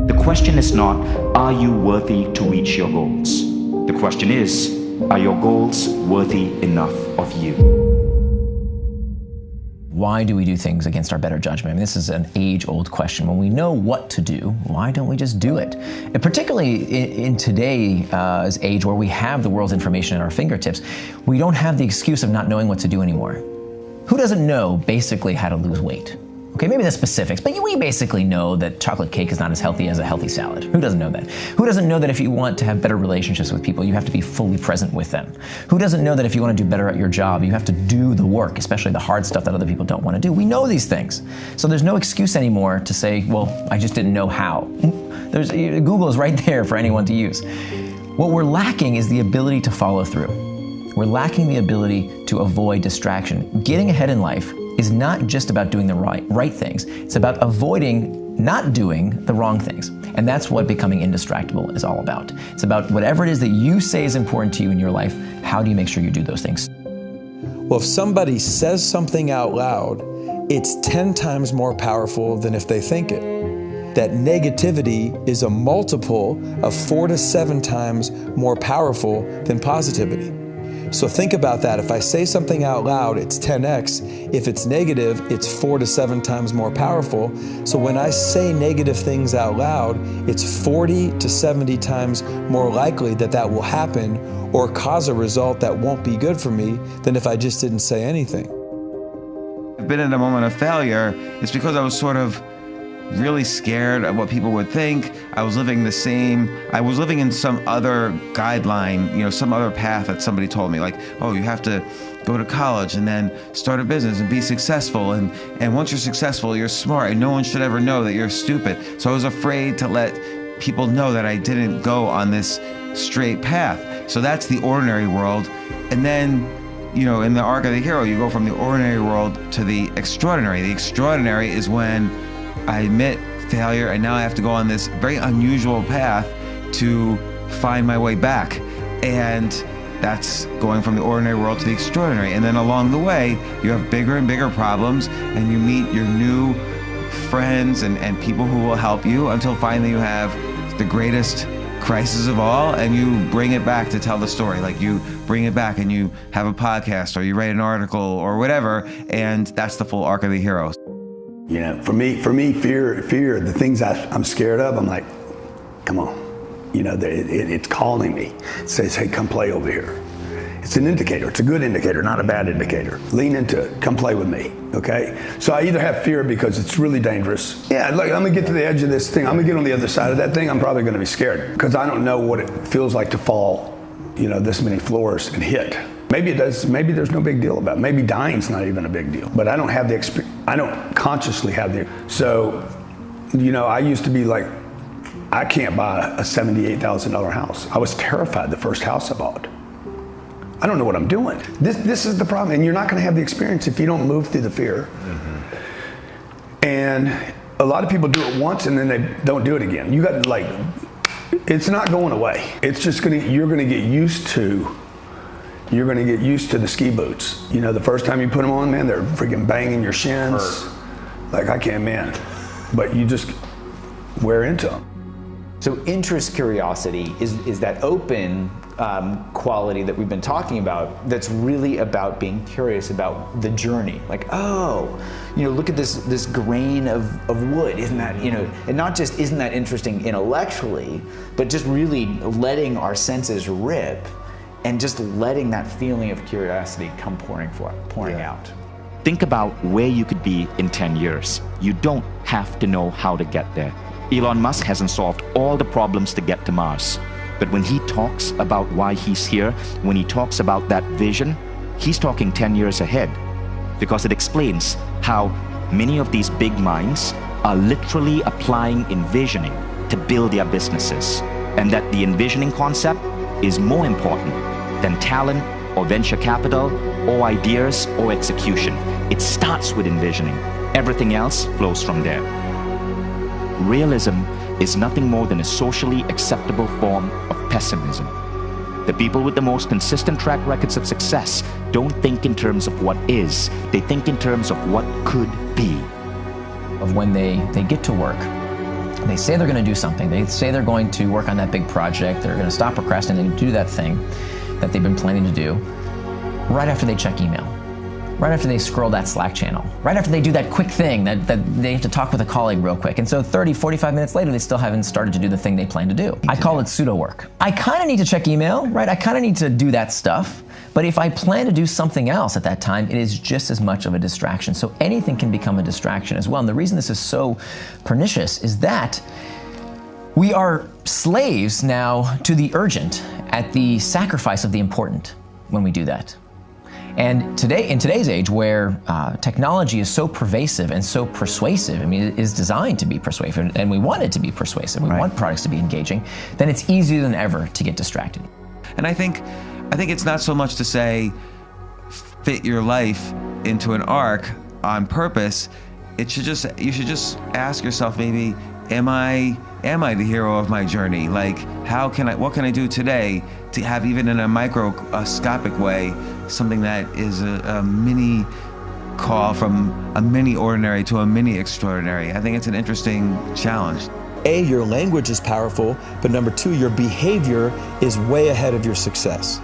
The question is not, are you worthy to reach your goals? The question is, are your goals worthy enough of you? Why do we do things against our better judgment? I mean, this is an age-old question. When we know what to do, why don't we just do it? And particularly in today's age where we have the world's information at our fingertips, we don't have the excuse of not knowing what to do anymore. Who doesn't know basically how to lose weight? Okay, maybe the specifics, but we basically know that chocolate cake is not as healthy as a healthy salad. Who doesn't know that? Who doesn't know that if you want to have better relationships with people, you have to be fully present with them? Who doesn't know that if you want to do better at your job, you have to do the work, especially the hard stuff that other people don't want to do? We know these things. So there's no excuse anymore to say, well, I just didn't know how. Google is right there for anyone to use. What we're lacking is the ability to follow through. We're lacking the ability to avoid distraction. Getting ahead in life is not just about doing the right things. It's about avoiding not doing the wrong things. And that's what becoming indistractable is all about. It's about whatever it is that you say is important to you in your life, how do you make sure you do those things? Well, if somebody says something out loud, it's 10 times more powerful than if they think it. That negativity is a multiple of 4 to 7 times more powerful than positivity. So think about that. If I say something out loud, it's 10x. If it's negative, it's 4 to 7 times more powerful. So when I say negative things out loud, it's 40 to 70 times more likely that that will happen or cause a result that won't be good for me than if I just didn't say anything. I've been in a moment of failure. It's because I was sort of really scared of what people would think. I was living in some other guideline, some other path that somebody told me, like, oh, you have to go to college and then start a business and be successful. And once you're successful, you're smart and no one should ever know that you're stupid. So I was afraid to let people know that I didn't go on this straight path. So that's the ordinary world. And then, in the arc of the hero, you go from the ordinary world to the extraordinary. The extraordinary is when I admit failure, and now I have to go on this very unusual path to find my way back. And that's going from the ordinary world to the extraordinary. And then along the way, you have bigger and bigger problems, and you meet your new friends and people who will help you until finally you have the greatest crisis of all, and you bring it back to tell the story. Like, you bring it back and you have a podcast or you write an article or whatever, and that's the full arc of the hero. For me, fear, the things I'm scared of, I'm like, come on. It's calling me. It says, hey, come play over here. It's an indicator. It's a good indicator, not a bad indicator. Lean into it. Come play with me, okay? So I either have fear because it's really dangerous. Yeah, look, I'm gonna get to the edge of this thing. I'm gonna get on the other side of that thing. I'm probably gonna be scared because I don't know what it feels like to fall, this many floors and hit. Maybe it does. Maybe there's no big deal about it. Maybe dying's not even a big deal. But I don't have the experience. I don't consciously have the. So, I used to be like, I can't buy a $78,000 house. I was terrified the first house I bought. I don't know what I'm doing. This is the problem, and you're not going to have the experience if you don't move through the fear. Mm-hmm. And a lot of people do it once and then they don't do it again. You got to it's not going away. It's just you're going to get used to. You're going to get used to the ski boots. The first time you put them on, man, they're freaking banging your shins. Like, I can't, man. But you just wear into them. So interest, curiosity is that open quality that we've been talking about that's really about being curious about the journey. Like, look at this grain of wood. Isn't that, and not just isn't that interesting intellectually, but just really letting our senses rip. And just letting that feeling of curiosity come pouring out. Think about where you could be in 10 years. You don't have to know how to get there. Elon Musk hasn't solved all the problems to get to Mars. But when he talks about why he's here, when he talks about that vision, he's talking 10 years ahead. Because it explains how many of these big minds are literally applying envisioning to build their businesses. And that the envisioning concept is more important than talent or venture capital or ideas or execution. It starts with envisioning. Everything else flows from there. Realism is nothing more than a socially acceptable form of pessimism. The people with the most consistent track records of success don't think in terms of what is, they think in terms of what could be. Of when they get to work, They say they're going to do something. They say they're going to work on that big project. They're going to stop procrastinating, do that thing that they've been planning to do right after they check email, right after they scroll that Slack channel, right after they do that quick thing that they have to talk with a colleague real quick. And so 30, 45 minutes later, they still haven't started to do the thing they plan to do. I call it pseudo work. I kind of need to check email, right? I kind of need to do that stuff. But if I plan to do something else at that time, it is just as much of a distraction. So anything can become a distraction as well. And the reason this is so pernicious is that we are slaves now to the urgent at the sacrifice of the important when we do that. And today, in today's age where technology is so pervasive and so persuasive, I mean, it is designed to be persuasive, and we want it to be persuasive, we want products to be engaging, then it's easier than ever to get distracted. And I think it's not so much to say fit your life into an arc on purpose. You should just ask yourself, maybe, am I the hero of my journey? Like, what can I do today to have, even in a microscopic way, something that is a mini call from a mini ordinary to a mini extraordinary? I think it's an interesting challenge. A, your language is powerful, but number two, your behavior is way ahead of your success.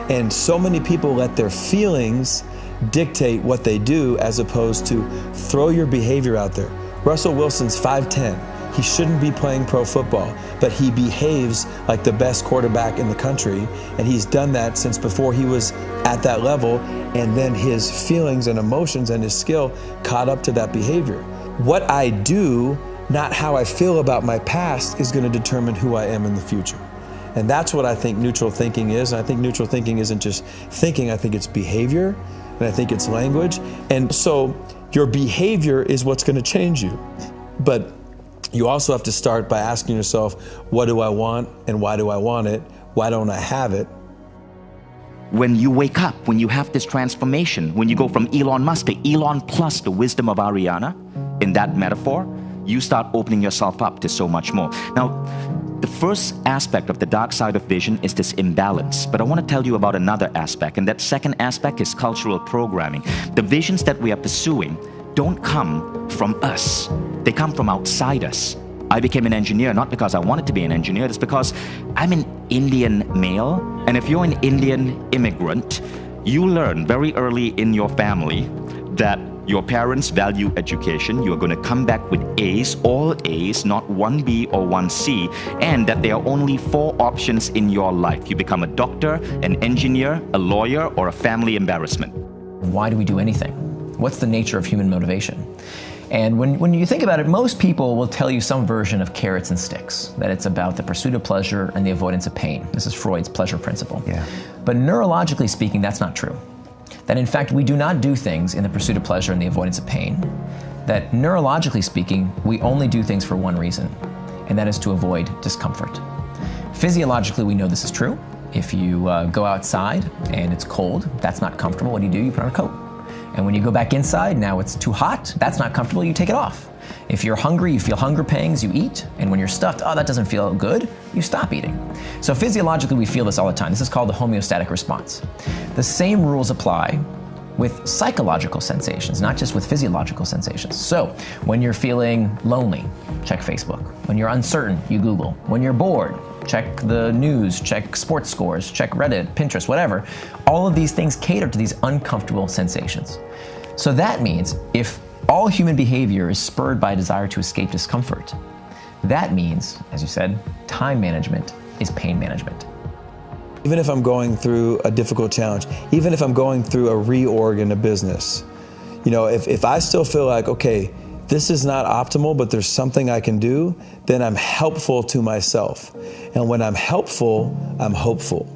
And so many people let their feelings dictate what they do as opposed to throw your behavior out there. Russell Wilson's 5'10". He shouldn't be playing pro football, but he behaves like the best quarterback in the country, and he's done that since before he was at that level, and then his feelings and emotions and his skill caught up to that behavior. What I do, not how I feel about my past, is going to determine who I am in the future. And that's what I think neutral thinking is. And I think neutral thinking isn't just thinking, I think it's behavior, and I think it's language. And so your behavior is what's going to change you. But you also have to start by asking yourself, what do I want and why do I want it? Why don't I have it? When you wake up, when you have this transformation, when you go from Elon Musk to Elon plus the wisdom of Ariana, in that metaphor, you start opening yourself up to so much more. Now, the first aspect of the dark side of vision is this imbalance, but I want to tell you about another aspect, and that second aspect is cultural programming. The visions that we are pursuing don't come from us. They come from outside us. I became an engineer not because I wanted to be an engineer, it's because I'm an Indian male, and if you're an Indian immigrant, you learn very early in your family that your parents value education. You are going to come back with A's, all A's, not 1B or 1C, and that there are only 4 options in your life. You become a doctor, an engineer, a lawyer, or a family embarrassment. Why do we do anything? What's the nature of human motivation? And when you think about it, most people will tell you some version of carrots and sticks, that it's about the pursuit of pleasure and the avoidance of pain. This is Freud's pleasure principle. Yeah. But neurologically speaking, that's not true. That in fact, we do not do things in the pursuit of pleasure and the avoidance of pain. That neurologically speaking, we only do things for one reason, and that is to avoid discomfort. Physiologically, we know this is true. If you go outside and it's cold, that's not comfortable, what do? You put on a coat. And when you go back inside, now it's too hot, that's not comfortable, you take it off. If you're hungry, you feel hunger pangs, you eat. And when you're stuffed, oh, that doesn't feel good, you stop eating. So physiologically, we feel this all the time. This is called the homeostatic response. The same rules apply with psychological sensations, not just with physiological sensations. So when you're feeling lonely, check Facebook. When you're uncertain, you Google. When you're bored, check the news, check sports scores, check Reddit, Pinterest, whatever. All of these things cater to these uncomfortable sensations. So that means if all human behavior is spurred by a desire to escape discomfort, that means, as you said, time management is pain management. Even if I'm going through a difficult challenge, even if I'm going through a reorg in a business, you know, if I still feel like, okay, this is not optimal, but there's something I can do, then I'm helpful to myself. And when I'm helpful, I'm hopeful.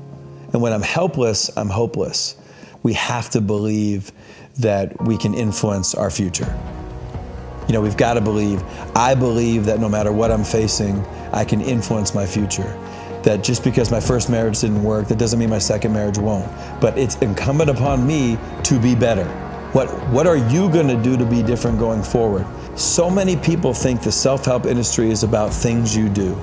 And when I'm helpless, I'm hopeless. We have to believe that we can influence our future. You know, we've got to believe. I believe that no matter what I'm facing, I can influence my future. That just because my first marriage didn't work, that doesn't mean my second marriage won't. But it's incumbent upon me to be better. What are you going to do to be different going forward? So many people think the self-help industry is about things you do.